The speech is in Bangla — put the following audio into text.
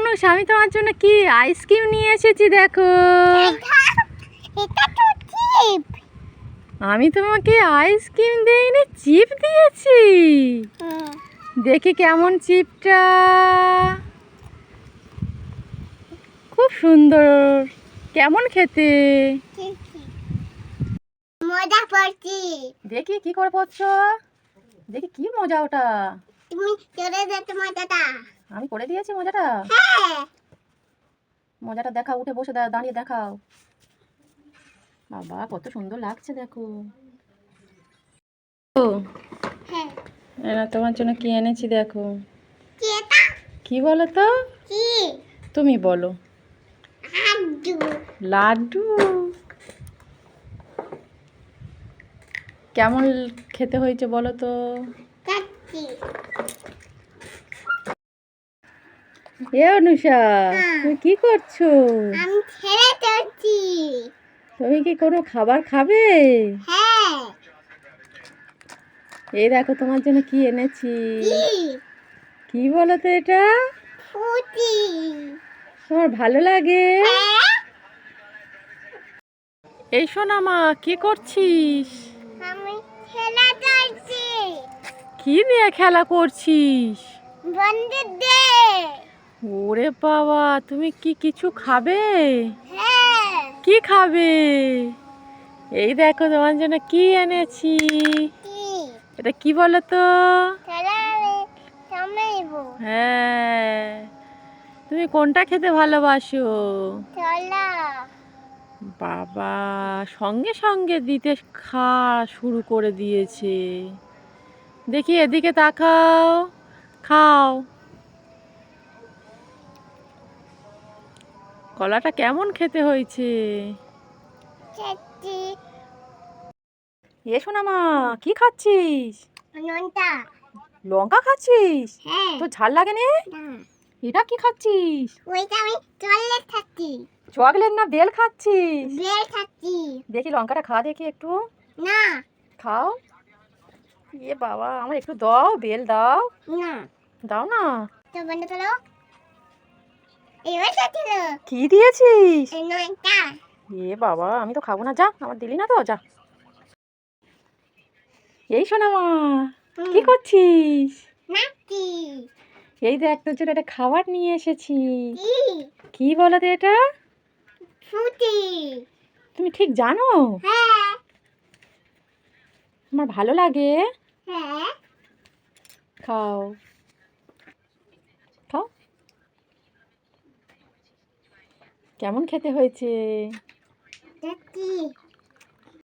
মানুষ, আমি তোমার জন্য কি আইসক্রিম নিয়ে এসেছি দেখো। আমি তোমাকে আইসক্রিম দেইনি, চিপ দিয়েছি। দেখি কেমন চিপটা। খুব সুন্দর। কেমন খেতে? মজা করছি। দেখি কি করে পড়ছো। দেখি কি মজা ওটা। তুমি করে দিতে মজাটা। আমি করে দিয়েছি মজাটা। হ্যাঁ। মজাটা দেখাও, উঠে বসে দাঁড়িয়ে দেখাও। বাবা কত সুন্দর লাগছে দেখো। হ্যাঁ। এরা তোমার জন্য কি এনেছি দেখো। কি এটা? কি বলো তো? কি? তুমি বলো। লাড্ডু। লাড্ডু। কেমন খেতে হয়েছে বলো তো? কাচ্চি। এ অনুষা, তুমি কি করছো? আমি খেলে যাচ্ছি। তুমি কি কোনো খাবার খাবে? হ্যাঁ। এই দেখো তোমার জন্য কি এনেছি। কি? কি বলো তো এটা? ফুটি। তোমার ভালো লাগে? হ্যাঁ। এই শোনা মা, কি করছিস? আমি খেলে যাচ্ছি। কি নিয়ে খেলা করছিস? বন্ধু দে। ওরে বাবা, তুমি কি কিছু খাবে? হ্যাঁ। কি খাবে? এই দেখো তোমার জন্য কি এনেছি। কি? এটা কি বলো তো? খেলে আমি থামাইবো। হ্যাঁ, তুমি কোনটা খেতে ভালোবাসো? চলা। বাবা সঙ্গে সঙ্গে দিতে শুরু করে দিয়েছে। দেখি এদিকে তাকাও, খাও। কলাটা কেমন খেতে হয়েছে? চাচ্ছি। এসো না মা, কি খাচ্ছিস? নন্টা। লঙ্কা খাচ্ছিস? হ্যাঁ। তো ঝাল লাগে নে? না। এটা কি খাচ্ছিস? ওইটা আমি চলে থাকছি। চকলেট না বেল খাচ্ছিস? বেল থাকছি। দেখি লঙ্কাটা খা দেখি একটু। না। খাও। এ বাবা, আমার একটু দাও, বেল দাও। না। দাও না। তো বন্ধ করো। এবার খাচ্ছিল। কি দিয়েছিস? এই নয়টা। এ বাবা, আমি তো খাবো না, যা, আমার দিলি না তো, যা। এই শোনা মা, কি করছিস? নাকি? এই দেখ তোর জন্য একটা খাবার নিয়ে এসেছি। কি? কি বলো তো এটা? ফুটি। তুমি ঠিক জানো? হ্যাঁ। আমার ভালো লাগে। হ্যাঁ। খাও, খাও। কেমন খেতে হয়েছে? দেখি।